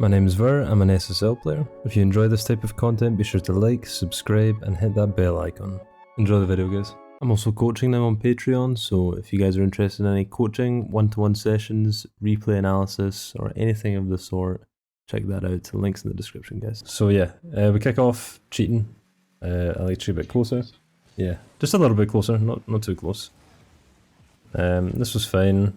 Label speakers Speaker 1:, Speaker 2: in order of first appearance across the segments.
Speaker 1: My name is Vir, I'm an SSL player. If you enjoy this type of content, be sure to like, subscribe, and hit that bell icon. Enjoy the video, guys. I'm also coaching now on Patreon, so if you guys are interested in any coaching, one-to-one sessions, replay analysis, or anything of the sort, check that out. Links in the description, guys. So yeah, we kick off cheating. I like to be a bit closer. Yeah, just a little bit closer, not too close. This was fine.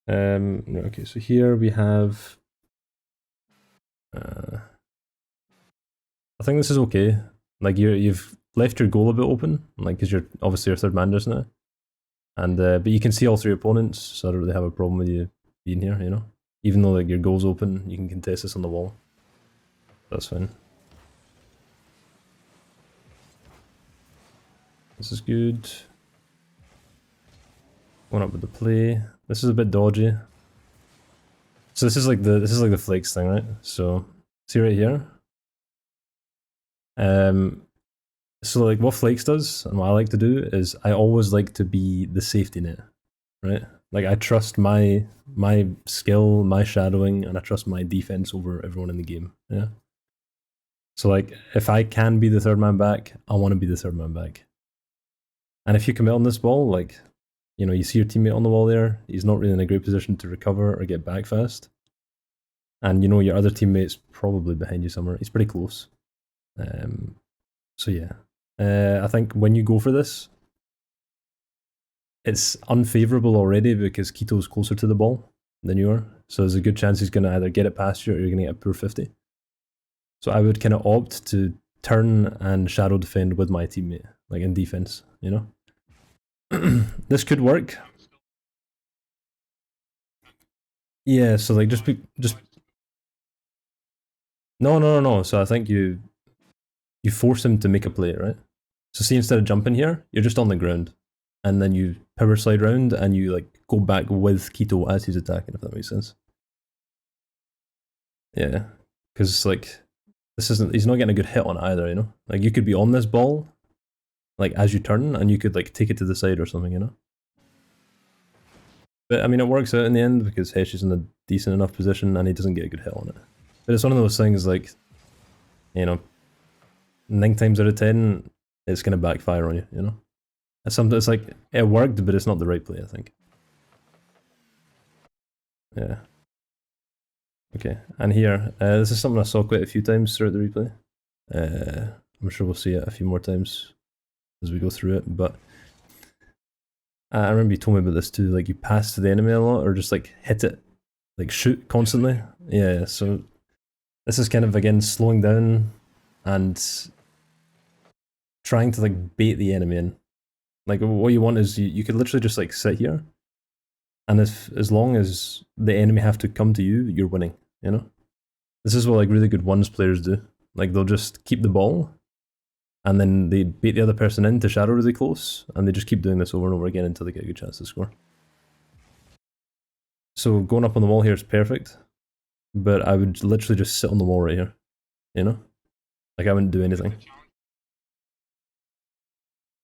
Speaker 1: Okay, so here we have I think this is okay. Like you've left your goal a bit open, like because you're obviously your third man just now, and but you can see all three opponents, so I don't really have a problem with you being here. You know, even though like your goal's open, you can contest this on the wall. That's fine. This is good. Going up with the play. This is a bit dodgy. So this is like the flakes thing, right? So see right here. So like what flakes does and what I like to do is I always like to be the safety net, right? Like I trust my skill, my shadowing, and I trust my defense over everyone in the game. Yeah. So like if I can be the third man back, I want to be the third man back. And if you commit on this ball, like, you know, you see your teammate on the wall there, he's not really in a great position to recover or get back fast. And you know your other teammate's probably behind you somewhere. He's pretty close. So yeah. I think when you go for this, it's unfavourable already because Keto's closer to the ball than you are. So there's a good chance he's going to either get it past you or you're going to get a poor 50. So I would kind of opt to turn and shadow defend with my teammate, like in defense, you know? This could work. Yeah, so like just no. So I think you force him to make a play, right? So see, instead of jumping here, you're just on the ground, and then you power slide round and you like go back with Keto as he's attacking, if that makes sense. Yeah, because like he's not getting a good hit on either, you know. Like you could be on this ball, like as you turn, and you could like take it to the side or something, you know. But I mean, it works out in the end because Hesh is in a decent enough position and he doesn't get a good hit on it. But it's one of those things like, you know, 9 times out of 10, it's going to backfire on you, you know? It's like, it worked, but it's not the right play, I think. Yeah. Okay, and here, this is something I saw quite a few times throughout the replay. I'm sure we'll see it a few more times as we go through it, but I remember you told me about this too, like you pass to the enemy a lot, or just like hit it, like shoot constantly. Yeah, so this is kind of, again, slowing down and trying to like bait the enemy in. Like what you want is you could literally just like sit here, and as long as the enemy have to come to you, you're winning, you know? This is what like really good ones players do. Like they'll just keep the ball, and then they bait the other person in to shadow really close, and they just keep doing this over and over again until they get a good chance to score. So going up on the wall here is perfect, but I would literally just sit on the wall right here, you know? Like I wouldn't do anything.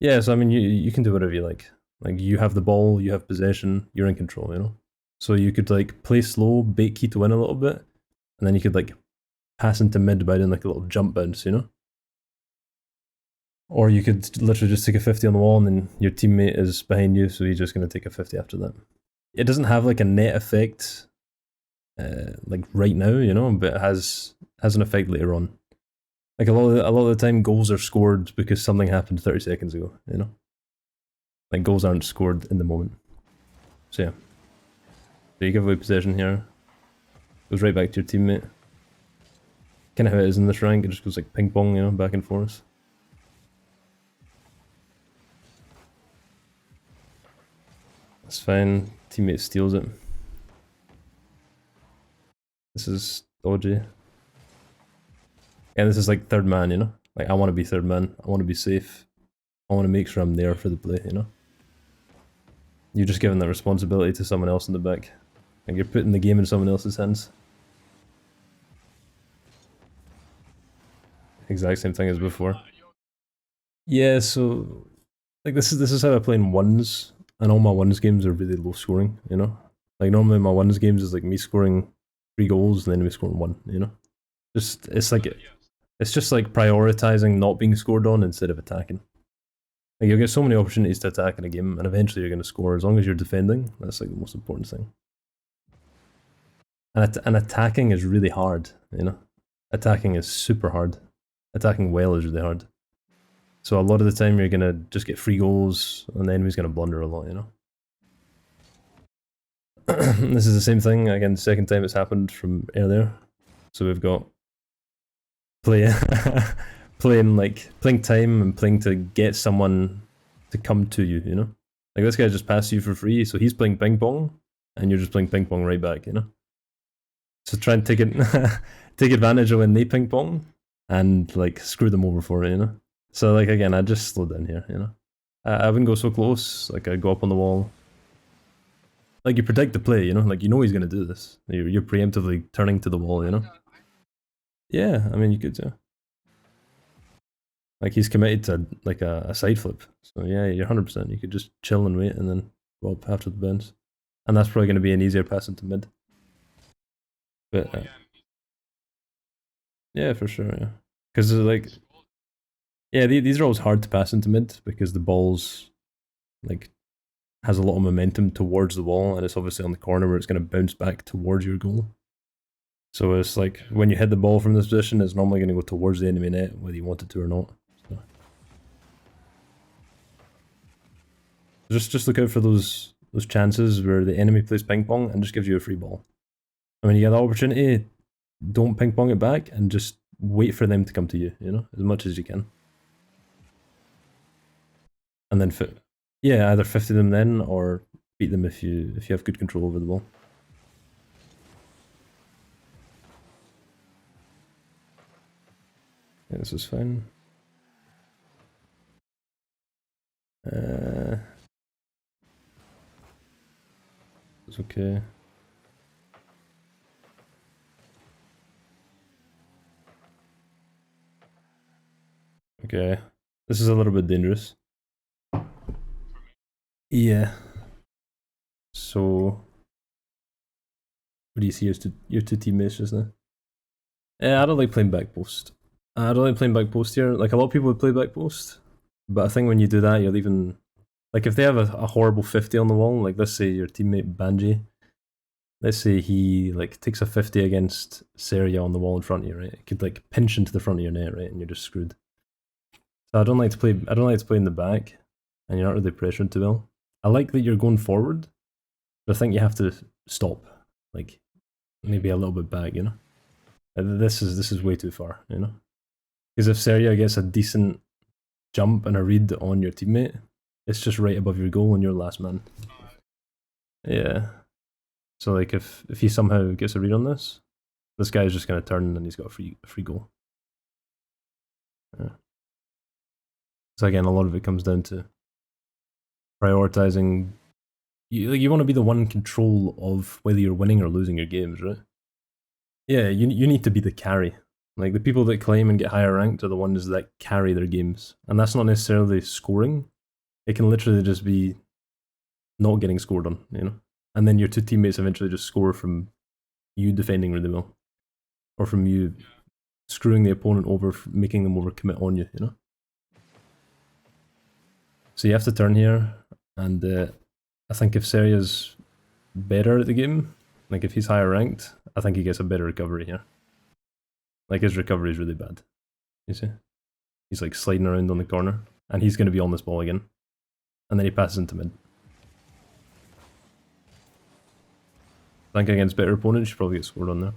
Speaker 1: Yeah, so I mean, you can do whatever you like. Like you have the ball, you have possession, you're in control, you know? So you could like play slow, bait Keto in a little bit, and then you could like pass into mid by doing like a little jump bounce, you know? Or you could literally just take a 50 on the wall and then your teammate is behind you, so he's just going to take a 50 after that. It doesn't have like a net effect like right now, you know, but it has an effect later on. Like a lot of the time goals are scored because something happened 30 seconds ago, you know? Like goals aren't scored in the moment. So yeah. So you give away possession here. Goes right back to your teammate. Kind of how it is in this rank, it just goes like ping pong, you know, back and forth. That's fine. Teammate steals it. This is dodgy. And this is like third man, you know? Like I want to be third man. I want to be safe. I want to make sure I'm there for the play, you know? You're just giving that responsibility to someone else in the back. Like you're putting the game in someone else's hands. Exact same thing as before. Yeah, so like this is how I play in ones, and all my ones games are really low scoring, you know? Like normally my ones games is like me scoring 3 goals and then me scoring 1, you know? Just it's just like prioritizing not being scored on instead of attacking. Like you'll get so many opportunities to attack in a game, and eventually you're going to score as long as you're defending. That's like the most important thing. And attacking is really hard, you know? Attacking is super hard. Attacking well is really hard. So a lot of the time you're going to just get free goals, and the enemy's going to blunder a lot, you know? This is the same thing, again, second time it's happened from earlier. So we've got playing time and playing to get someone to come to you, you know? Like this guy just passed you for free, so he's playing ping pong, and you're just playing ping pong right back, you know? So try and take advantage of when they ping pong, and like screw them over for it, you know? So like again, I just slow down here, you know? I wouldn't go so close, like I'd go up on the wall. Like you predict the play, you know? Like you know he's gonna do this. You're preemptively turning to the wall, you know? Yeah, I mean you could, yeah. Like he's committed to like a side flip. So yeah, you're 100%. You could just chill and wait and then go up after the bounce. And that's probably going to be an easier pass into mid. But yeah, for sure, yeah. Because like, yeah, these are always hard to pass into mid because the ball's like has a lot of momentum towards the wall, and it's obviously on the corner where it's going to bounce back towards your goal. So it's like when you hit the ball from this position, it's normally going to go towards the enemy net, whether you want it to or not. So just look out for those chances where the enemy plays ping pong and just gives you a free ball. And when you get that opportunity, don't ping pong it back and just wait for them to come to you, you know, as much as you can. And then, yeah, either 50 them then or beat them if you have good control over the ball. Yeah, this is fine. It's okay. Okay, this is a little bit dangerous. Yeah. So, what do you see your two teammates just now? Yeah, I don't like playing back post. I don't like playing back post here. Like a lot of people would play back post, but I think when you do that, you're leaving. Like if they have a horrible 50 on the wall, like let's say your teammate Banji, let's say he like takes a 50 against Seria on the wall in front of you, right? It could like pinch into the front of your net, right, and you're just screwed. So I don't like to play in the back, and you're not really pressured too well. I like that you're going forward, but I think you have to stop, like maybe a little bit back, you know. This is way too far, you know. Because if Seria gets a decent jump and a read on your teammate, it's just right above your goal and you're last man. Yeah. So like if he somehow gets a read on this guy's just gonna turn and he's got a free goal. Yeah. So again, a lot of it comes down to prioritizing. You want to be the one in control of whether you're winning or losing your games, right? Yeah, you need to be the carry. Like the people that claim and get higher ranked are the ones that carry their games, and that's not necessarily scoring. It can literally just be not getting scored on, you know. And then your two teammates eventually just score from you defending really well, or from you screwing the opponent over, making them overcommit on you, you know. So you have to turn here, and I think if Seria's better at the game, like if he's higher ranked, I think he gets a better recovery here. Like his recovery is really bad. You see? He's like sliding around on the corner, and he's going to be on this ball again. And then he passes into mid. I think against better opponents, you probably get scored on there.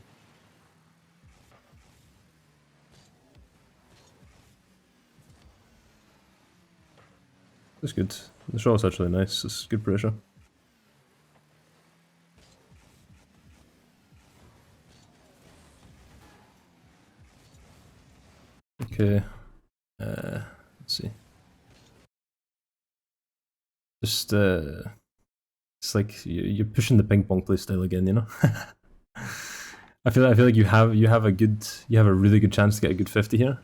Speaker 1: That's good. The shot was actually nice. It's good pressure. Okay. Let's see. Just it's like you're pushing the ping pong play style again, you know. I feel like you have a really good chance to get a good 50 here.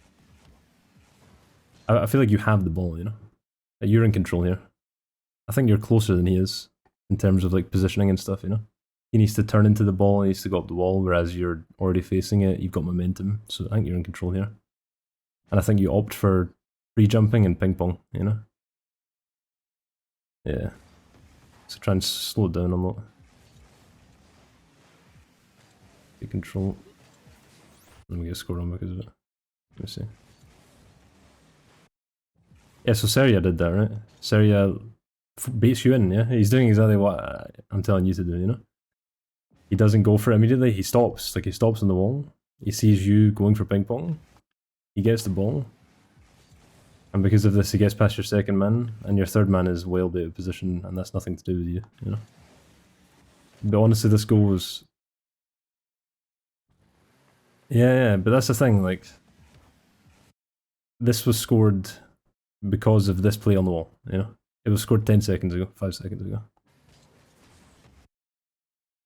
Speaker 1: I feel like you have the ball, you know. You're in control here. I think you're closer than he is in terms of like positioning and stuff, you know. he needs to turn into the ball, he needs to go up the wall, whereas you're already facing it, you've got momentum, so I think you're in control here. And I think you opt for free jumping and ping pong, you know? Yeah. So try and slow it down a lot. Take control. Let me get scored on because of it. Let me see. Yeah, so Seria did that, right? Seria baits you in, yeah? He's doing exactly what I'm telling you to do, you know? He doesn't go for it immediately, he stops. Like, he stops on the wall. He sees you going for ping pong. He gets the ball. And because of this, he gets past your second man, and your third man is well out of position, and that's nothing to do with you, you know? But honestly, this goal was... Yeah, but that's the thing, like... This was scored because of this play on the wall, you know? It was scored 10 seconds ago, 5 seconds ago.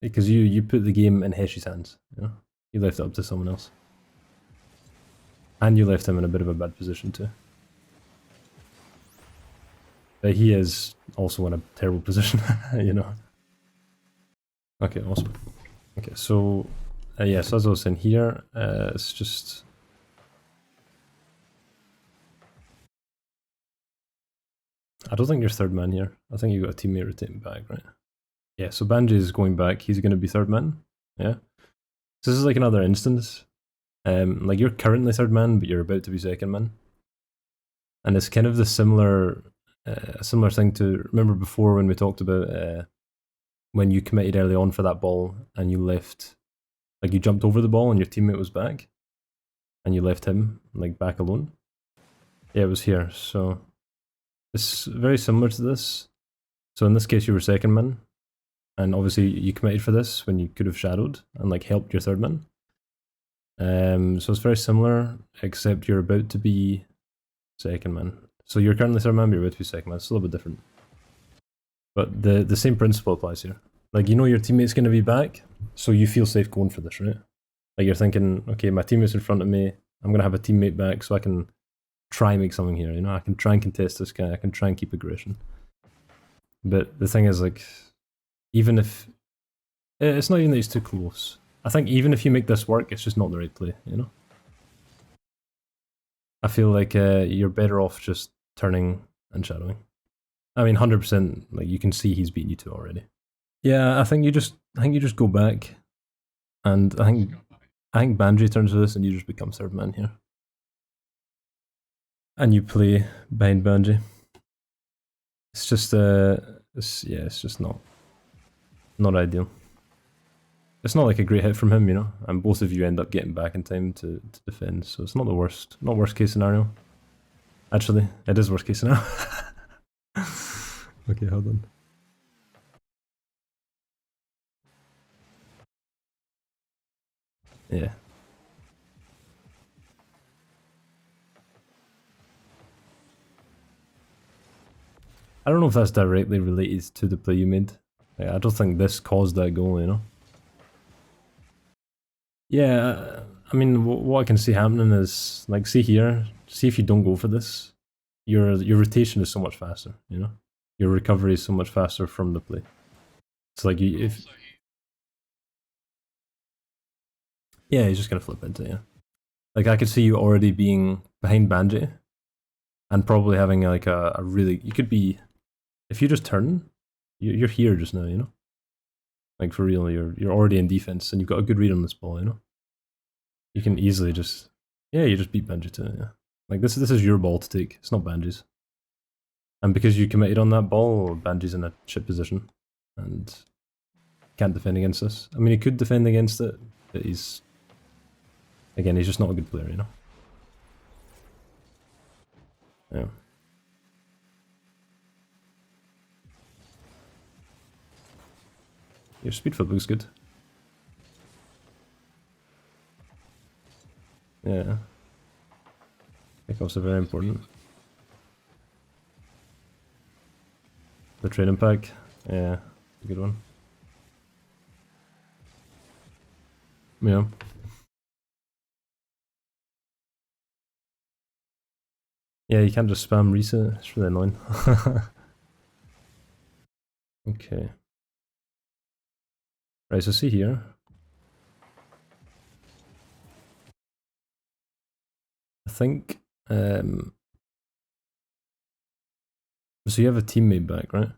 Speaker 1: Because you put the game in Heshi's hands, you know? You left it up to someone else. And you left him in a bit of a bad position too. But he is also in a terrible position, you know? Okay, awesome. Okay, so... yeah, so as I was saying here, it's just... I don't think you're third man here. I think you got a teammate rotating back, right? Yeah, so Banji is going back. He's going to be third man. Yeah. So this is like another instance. Like you're currently third man, but you're about to be second man. And it's kind of the similar thing to remember before when we talked about when you committed early on for that ball and you left, like you jumped over the ball and your teammate was back, and you left him like back alone. Yeah, it was here. So it's very similar to this. So in this case, you were second man. And obviously you committed for this when you could have shadowed and like helped your third man. So it's very similar, except you're about to be second man. So you're currently third man, but you're about to be second man. It's a little bit different. But the same principle applies here. Like, you know your teammate's going to be back, so you feel safe going for this, right? Like you're thinking, okay, my teammate's in front of me, I'm going to have a teammate back so I can try and make something here, you know? I can try and contest this guy, I can try and keep aggression. But the thing is, like, even if... It's not even that he's too close. I think even if you make this work, it's just not the right play, you know? I feel like you're better off just turning and shadowing. I mean, 100%, like, you can see he's beaten you to already. Yeah, I think you just go back, and I think Banji turns to this and you just become third man here. And you play behind Banji. It's just, it's just not ideal. It's not like a great hit from him, you know, and both of you end up getting back in time to defend, so it's not the worst, not worst case scenario. Actually, it is worst case scenario. Okay, hold on. Yeah. I don't know if that's directly related to the play you made. Like, I don't think this caused that goal, you know? Yeah, I mean, what I can see happening is, like, see here, see if you don't go for this, your rotation is so much faster, you know? Your recovery is so much faster from the play. It's like, yeah, he's just gonna flip into it, yeah. Like, I could see you already being behind Banji, and probably having, like, a really, you could be, if you just turn, you're here just now, you know? Like, for real, you're already in defense, and you've got a good read on this ball, you know? You can easily just, yeah, you just beat Banji to it, yeah. Like, this is your ball to take, it's not Banji's. And because you committed on that ball, Banji's in a shit position, and can't defend against this. I mean, he could defend against it, but he's, again, he's just not a good player, you know? Yeah. Your speed flip looks good. Yeah. Pickups are very important. The training pack, yeah, a good one. Yeah. Yeah, you can't just spam reset, it's really annoying. Okay. Right, so see here. I think, so you have a teammate back, right?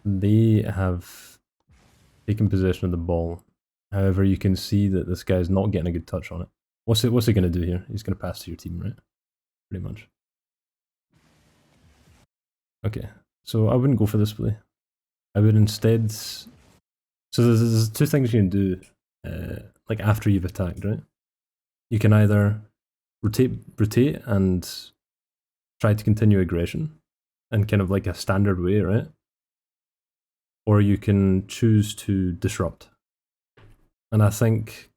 Speaker 1: They have taken possession of the ball. However, you can see that this guy's not getting a good touch on it. What's he going to do here? He's going to pass to your team, right? Pretty much. Okay, so I wouldn't go for this play. I would instead... So there's two things you can do, like after you've attacked, right? You can either rotate and try to continue aggression in kind of like a standard way, right? Or you can choose to disrupt. And I think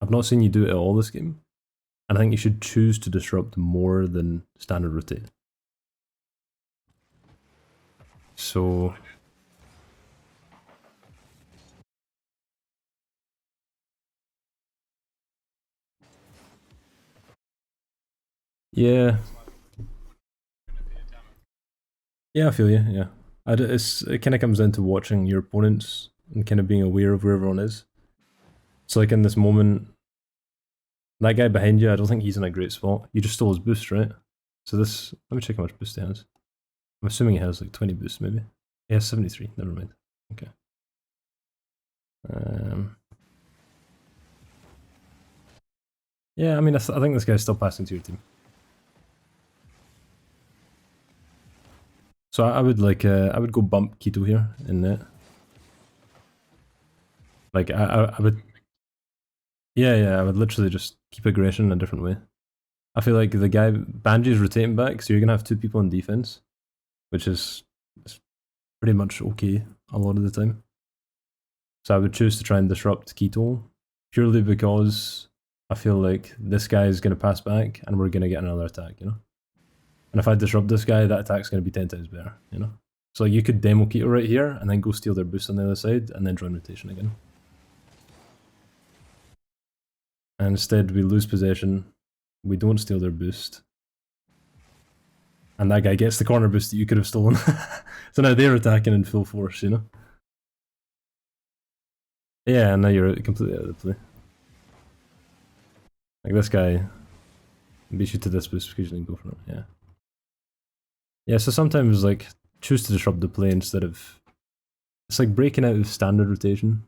Speaker 1: I've not seen you do it at all this game, and I think you should choose to disrupt more than standard rotate. So yeah, yeah, I feel you. Yeah, it kind of comes down to watching your opponents and kind of being aware of where everyone is. So like in this moment, that guy behind you, I don't think he's in a great spot. You just stole his boost, right? So this, let me check how much boost he has. I'm assuming he has like 20 boosts, maybe. He has 73. Never mind. Okay. Yeah, I mean, I think this guy's still passing to your team. So I would like, I would go bump Keto here in net. Like I would, yeah, I would literally just keep aggression in a different way. I feel like the guy Banji's rotating back, so you're gonna have two people in defense, which is pretty much okay a lot of the time. So I would choose to try and disrupt Keto purely because I feel like this guy is gonna pass back and we're gonna get another attack, you know. And if I disrupt this guy, that attack's gonna be 10 times better, you know. So you could demo Keto right here and then go steal their boost on the other side and then join rotation again. And instead we lose possession, we don't steal their boost, and that guy gets the corner boost that you could have stolen. So now they're attacking in full force, you know? Yeah, and now you're completely out of the play. Like this guy beats you to this boost because you didn't go for it, yeah. Yeah, so sometimes like choose to disrupt the play instead of... It's like breaking out of standard rotation.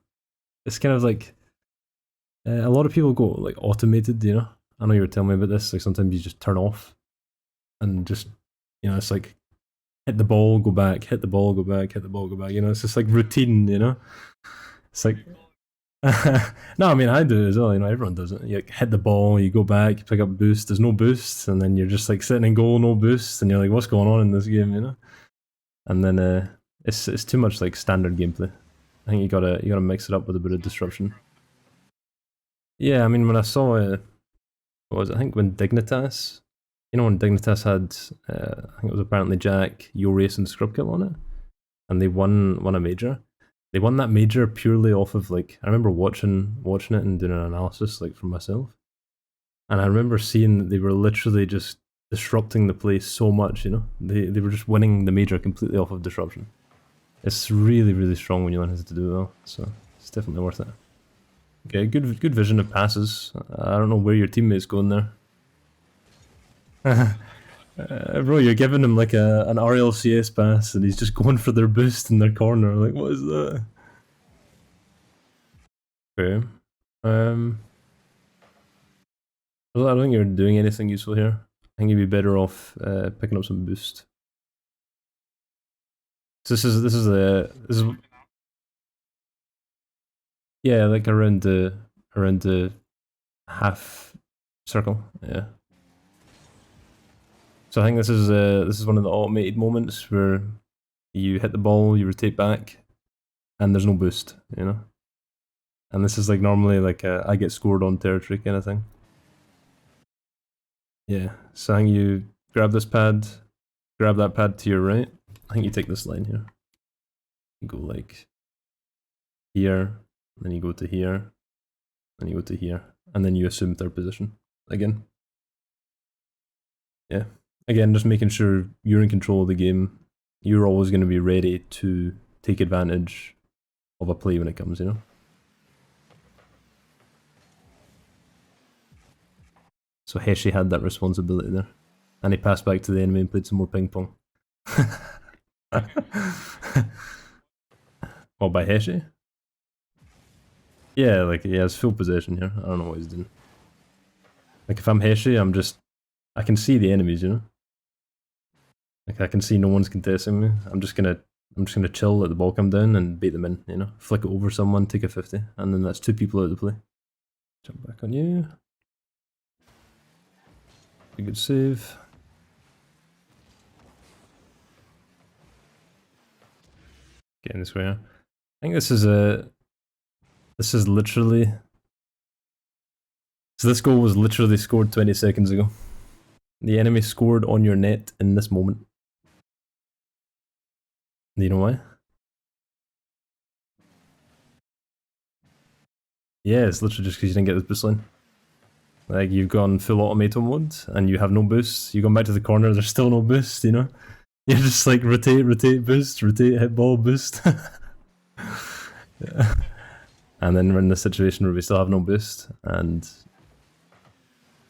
Speaker 1: It's kind of like... a lot of people go like automated, you know? I know you were telling me about this, like sometimes you just turn off and just, you know, it's like hit the ball, go back, hit the ball, go back, hit the ball, go back, you know, it's just like routine, you know? It's like... No, I mean, I do it as well, you know, everyone does it. You like, hit the ball, you go back, you pick up boost, there's no boost, and then you're just like sitting in goal, no boost, and you're like, what's going on in this game, you know? And then it's too much like standard gameplay. I think you gotta mix it up with a bit of disruption. Yeah, I mean, when I saw what was it? I think when Dignitas, you know, when Dignitas had, I think it was apparently Jack, Yorace, and Scrubkill on it, and they won a major. They won that major purely off of like, I remember watching it and doing an analysis like for myself, and I remember seeing that they were literally just disrupting the play so much. You know, they were just winning the major completely off of disruption. It's really, really strong when you learn how to do it well, so it's definitely worth it. Okay, good vision of passes. I don't know where your teammate's going there. Bro, you're giving him like an RLCS pass and he's just going for their boost in their corner. Like, what is that? Okay. I don't think you're doing anything useful here. I think you'd be better off picking up some boost. So this is yeah, like around the half circle. Yeah. So I think this is one of the automated moments where you hit the ball, you rotate back, and there's no boost, you know. And this is like normally like a I get scored on territory kind of thing. Yeah. So I think you grab this pad, grab that pad to your right. I think you take this line here. You go like here, then you go to here, then you go to here, and then you assume third position again. Yeah. Again, just making sure you're in control of the game. you're always going to be ready to take advantage of a play when it comes, you know? So Heshi had that responsibility there. And he passed back to the enemy and played some more ping pong. What, by Heshi? Yeah, like he has full possession here. I don't know what he's doing. Like if I'm Heshi, I can see the enemies, you know? Like I can see no one's contesting me. I'm just gonna chill, let the ball come down and bait them in, you know? Flick it over someone, take a 50, and then that's 2 people out of the play. Jump back on you. A good save. Getting this way. I think this is literally. So this goal was literally scored 20 seconds ago. The enemy scored on your net in this moment. Do you know why? Yeah, it's literally just because you didn't get this boost line. Like, you've gone full automato mode, and you have no boost. You've gone back to the corner, there's still no boost, you know? You're just like, rotate, boost, rotate, hit ball, boost. Yeah. And then we're in this situation where we still have no boost, and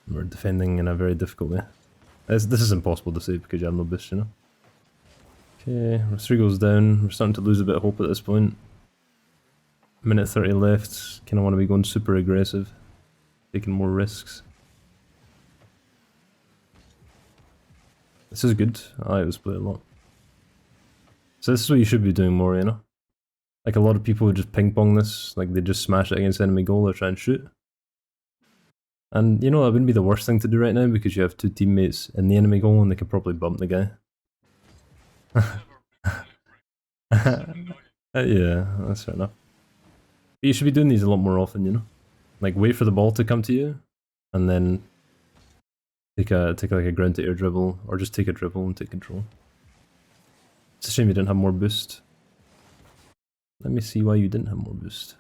Speaker 1: we're defending in a very difficult way. This is impossible to save because you have no boost, you know? Okay, our 3 goes down. We're starting to lose a bit of hope at this point. Minute 30 left. Kind of want to be going super aggressive, taking more risks. This is good. I like this play a lot. So this is what you should be doing more, you know? Like a lot of people who just ping pong this, like they just smash it against enemy goal or try and shoot. And you know, that wouldn't be the worst thing to do right now because you have 2 teammates in the enemy goal and they could probably bump the guy. Yeah, that's fair enough. But you should be doing these a lot more often, you know? Like wait for the ball to come to you and then take like a ground to air dribble or just take a dribble and take control. It's a shame you didn't have more boost. Let me see why you didn't have more boost.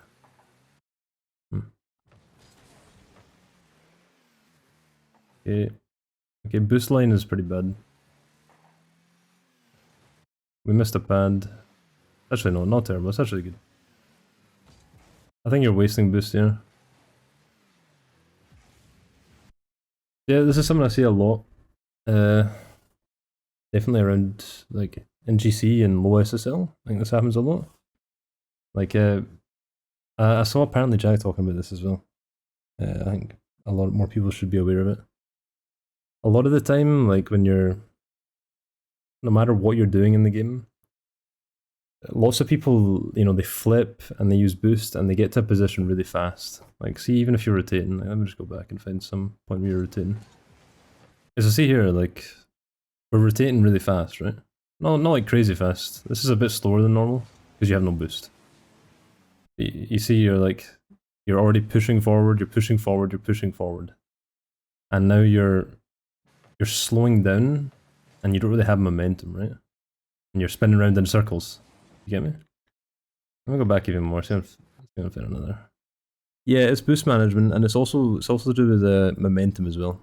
Speaker 1: Okay, boost line is pretty bad. We missed a pad. Actually, no, not terrible. It's actually good. I think you're wasting boost here. Yeah, this is something I see a lot. Definitely around, like, in GC and low SSL. I think this happens a lot. Like, I saw apparently Jack talking about this as well. I think a lot more people should be aware of it. A lot of the time, like, when you're... No matter what you're doing in the game, lots of people, you know, they flip and they use boost and they get to a position really fast. Like, see, even if you're rotating, like, let me just go back and find some point where you're rotating. As I see here, like, we're rotating really fast, right? No, not like crazy fast. This is a bit slower than normal because you have no boost. You see, you're like, you're already pushing forward, you're pushing forward, you're pushing forward. And now you're slowing down and you don't really have momentum, right? And you're spinning around in circles. You get me? I'm gonna go back even more. See if I'm fit another. Yeah, it's boost management, and it's also to do with momentum as well.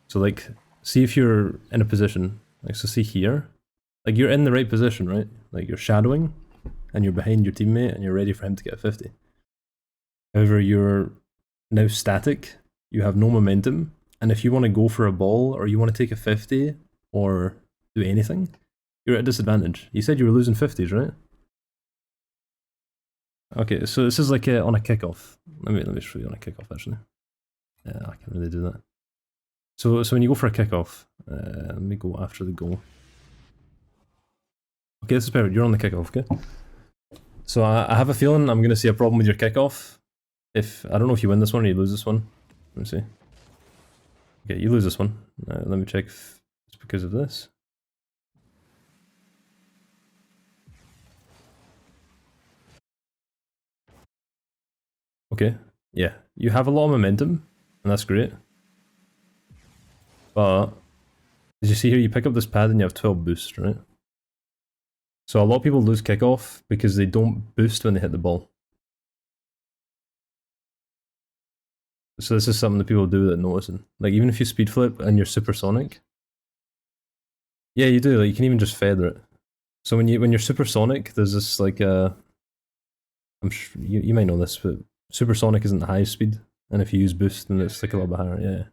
Speaker 1: So like, see if you're in a position. Like, so see here, like you're in the right position, right? Like you're shadowing, and you're behind your teammate, and you're ready for him to get a 50. However, you're now static. You have no momentum, and if you want to go for a ball or you want to take a 50 or do anything, you're at a disadvantage. You said you were losing 50s, right? Okay, so this is like on a kickoff. Let me show you on a kickoff actually. Yeah, I can't really do that. So when you go for a kickoff, let me go after the goal. Okay, this is perfect. You're on the kickoff, okay? So I have a feeling I'm going to see a problem with your kickoff. I don't know if you win this one or you lose this one. Let me see. Okay, you lose this one. Let me check if it's because of this. Okay, yeah, you have a lot of momentum, and that's great. But, as you see here, you pick up this pad and you have 12 boost, right? So a lot of people lose kickoff because they don't boost when they hit the ball. So this is something that people do without noticing. Like, even if you speed flip and you're supersonic, yeah, you do. Like, you can even just feather it. So when you're supersonic, there's this like I'm sure you might know this, but supersonic isn't the highest speed, and if you use boost, then it's like a little bit higher. Yeah.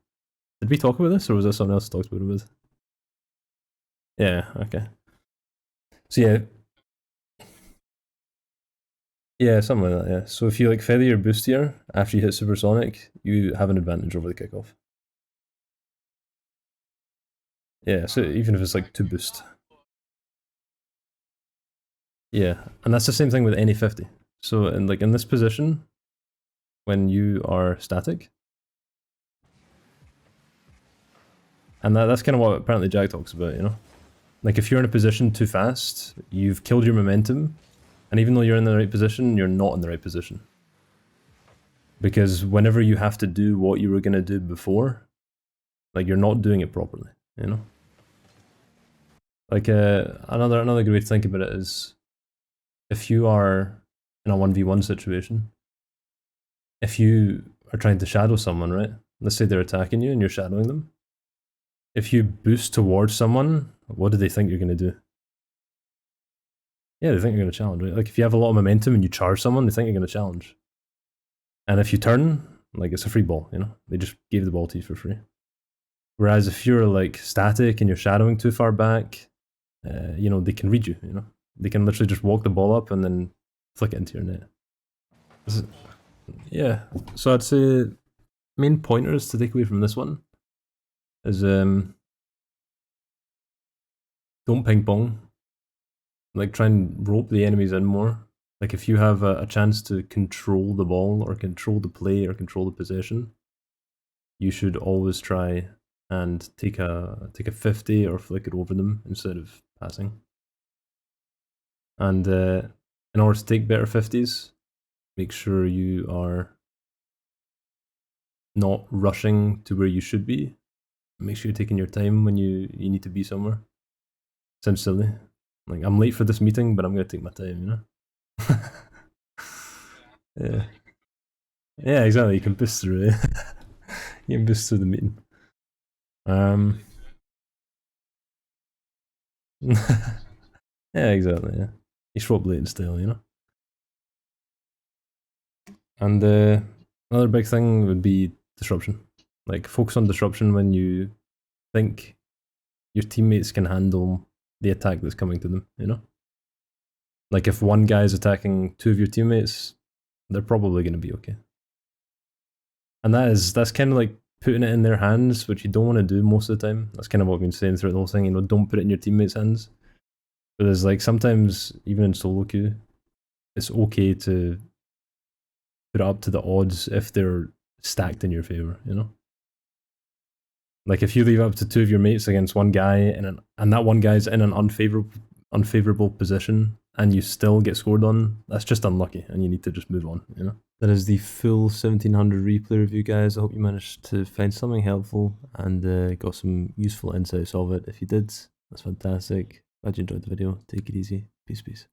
Speaker 1: Did we talk about this, or was there someone else talked about it with? Yeah. Okay. So yeah, something like that. Yeah. So if you like feather your boost here after you hit supersonic, you have an advantage over the kickoff. Yeah. So even if it's like 2 boost. Yeah, and that's the same thing with any 50. So in this position, when you are static, and that's kind of what apparently Jag talks about, you know? Like if you're in a position too fast, you've killed your momentum, and even though you're in the right position, you're not in the right position. Because whenever you have to do what you were going to do before, like you're not doing it properly, you know? Like another good way to think about it is if you are in a 1v1 situation, if you are trying to shadow someone, right? Let's say they're attacking you and you're shadowing them. If you boost towards someone, what do they think you're going to do? Yeah, they think you're going to challenge, right? Like if you have a lot of momentum and you charge someone, they think you're going to challenge. And if you turn, like it's a free ball, you know? They just gave the ball to you for free. Whereas if you're like static and you're shadowing too far back, you know, they can read you, you know? They can literally just walk the ball up and then flick it into your net. Yeah, so I'd say main pointers to take away from this one is don't ping pong. Like try and rope the enemies in more. Like if you have a chance to control the ball or control the play or control the possession, you should always try and take a 50 or flick it over them instead of passing. And in order to take better 50s, make sure you are not rushing to where you should be. Make sure you're taking your time when you need to be somewhere. Sounds silly. Like I'm late for this meeting, but I'm gonna take my time, you know? Yeah. Yeah, exactly. You can boost through it. You can boost through the meeting. Yeah, exactly. Yeah, you show up late and stale, you know. And another big thing would be disruption. Like focus on disruption when you think your teammates can handle the attack that's coming to them. You know, like if one guy is attacking 2 of your teammates, they're probably going to be okay. And that's kind of like putting it in their hands, which you don't want to do most of the time. That's kind of what I've been saying throughout the whole thing. You know, don't put it in your teammates' hands. But there's like sometimes even in solo queue, it's okay to put it up to the odds if they're stacked in your favor. You know, like if you leave up to 2 of your mates against one guy and that one guy's in an unfavorable position and you still get scored on, that's just unlucky and you need to just move on, you know? That is the full 1700 replay review, guys. I hope you managed to find something helpful and got some useful insights of it. If you did, that's fantastic. Glad you enjoyed the video. Take it easy. Peace, peace.